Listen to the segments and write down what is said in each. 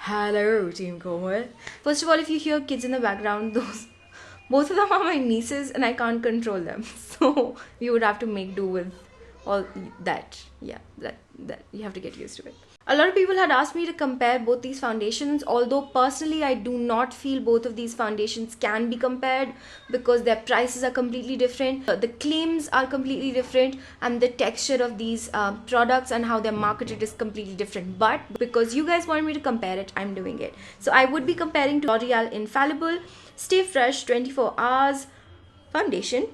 Hello, Team Komal. First of all, if you hear kids in the background, those both of them are my nieces, and I can't control them. So you would have to make do with all that. Yeah, that you have to get used to it. A lot of people had asked me to compare both these foundations, although personally I do not feel both of these foundations can be compared because their prices are completely different, the claims are completely different, and the texture of these products and how they're marketed is completely different. But because you guys want me to compare it, I'm doing it. So I would be comparing to L'Oreal Infallible Stay Fresh 24 Hours Foundation.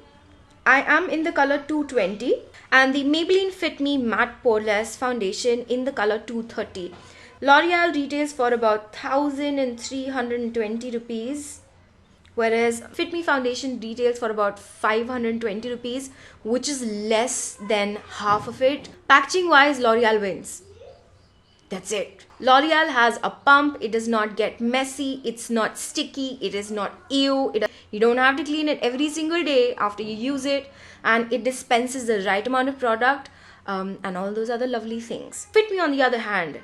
I am in the color 220 and the Maybelline Fit Me Matte Poreless Foundation in the color 230. L'Oreal retails for about 1320 rupees, whereas Fit Me Foundation retails for about 520 rupees, which is less than half of it. Packaging wise, L'Oreal wins. That's it. L'Oreal has a pump. It does not get messy. It's not sticky. It is not ew. You don't have to clean it every single day after you use it. And it dispenses the right amount of product and all those other lovely things. Fit Me, on the other hand,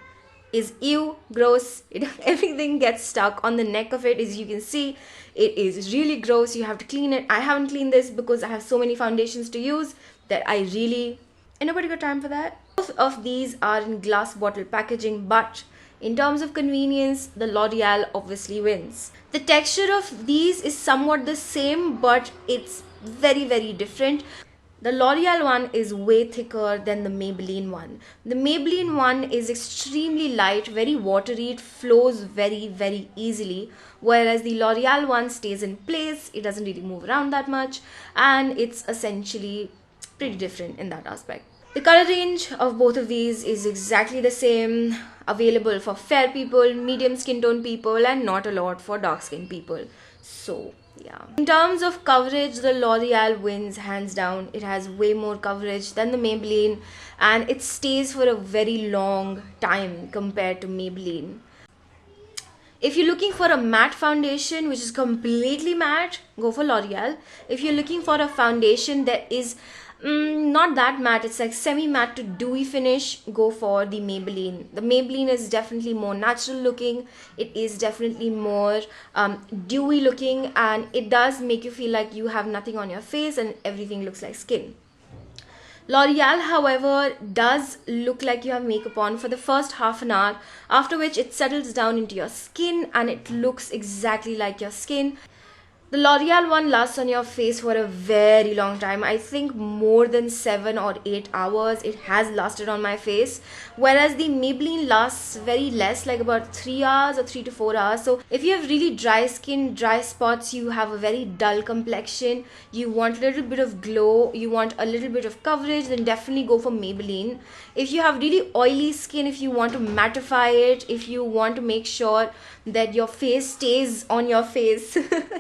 is ew, gross. Everything gets stuck on the neck of it. As you can see, it is really gross. You have to clean it. I haven't cleaned this because I have so many foundations to use that I really nobody got time for that. Both of these are in glass bottle packaging, but in terms of convenience, the L'Oreal obviously wins. The texture of these is somewhat the same, but it's very different. The L'Oreal one is way thicker than the Maybelline one. The Maybelline one is extremely light, very watery, it flows very easily, whereas the L'Oreal one stays in place, it doesn't really move around that much, and it's essentially pretty different in that aspect. The color range of both of these is exactly the same, available for fair people, medium skin tone people, and not a lot for dark skin people. So yeah. In terms of coverage, the L'Oreal wins hands down. It has way more coverage than the Maybelline, and it stays for a very long time compared to Maybelline. If you're looking for a matte foundation which is completely matte, go for L'Oreal. If you're looking for a foundation that is not that matte, it's like semi-matte to dewy finish, go for the Maybelline. The Maybelline is definitely more natural looking. It is definitely more dewy looking, and it does make you feel like you have nothing on your face and everything looks like skin. L'Oreal, however, does look like you have makeup on for the first half an hour, after which it settles down into your skin and it looks exactly like your skin. The L'Oreal one lasts on your face for a very long time. I think more than 7 or 8 hours it has lasted on my face. Whereas the Maybelline lasts very less, like about 3 hours or 3 to 4 hours. So if you have really dry skin, dry spots, you have a very dull complexion, you want a little bit of glow, you want a little bit of coverage, then definitely go for Maybelline. If you have really oily skin, if you want to mattify it, if you want to make sure that your face stays on your face,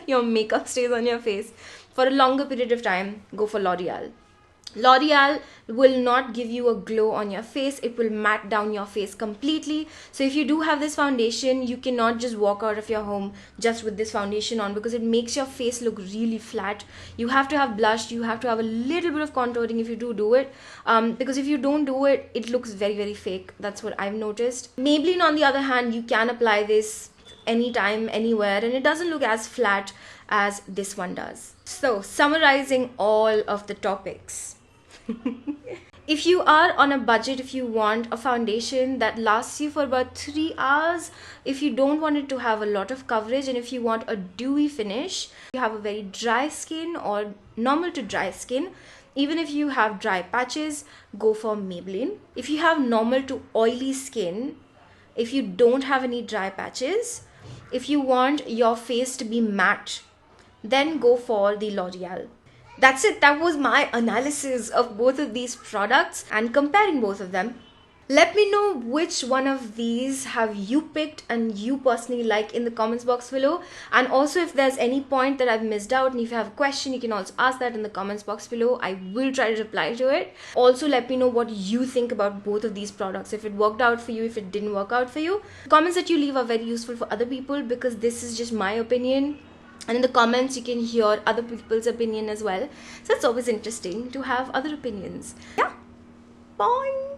your makeup stays on your face for a longer period of time, go for L'Oreal. L'Oreal will not give you a glow on your face, it will matte down your face completely. So if you do have this foundation, you cannot just walk out of your home just with this foundation on, because it makes your face look really flat. You have to have blush, you have to have a little bit of contouring if you do it, because if you don't do it, it looks very fake. That's what I've noticed. Maybelline, on the other hand, you can apply this anytime, anywhere, and it doesn't look as flat as this one does. So summarizing all of the topics. If you are on a budget, if you want a foundation that lasts you for about 3 hours, if you don't want it to have a lot of coverage, and if you want a dewy finish, you have a very dry skin or normal to dry skin, even if you have dry patches, go for Maybelline. If you have normal to oily skin, if you don't have any dry patches, if you want your face to be matte, then go for the L'Oreal. That's it. That was my analysis of both of these products and comparing both of them. Let me know which one of these have you picked and you personally like in the comments box below. And also, if there's any point that I've missed out and if you have a question, you can also ask that in the comments box below. I will try to reply to it. Also, let me know what you think about both of these products. If it worked out for you, if it didn't work out for you. The comments that you leave are very useful for other people because this is just my opinion. And in the comments, you can hear other people's opinion as well. So it's always interesting to have other opinions. Yeah. Bye.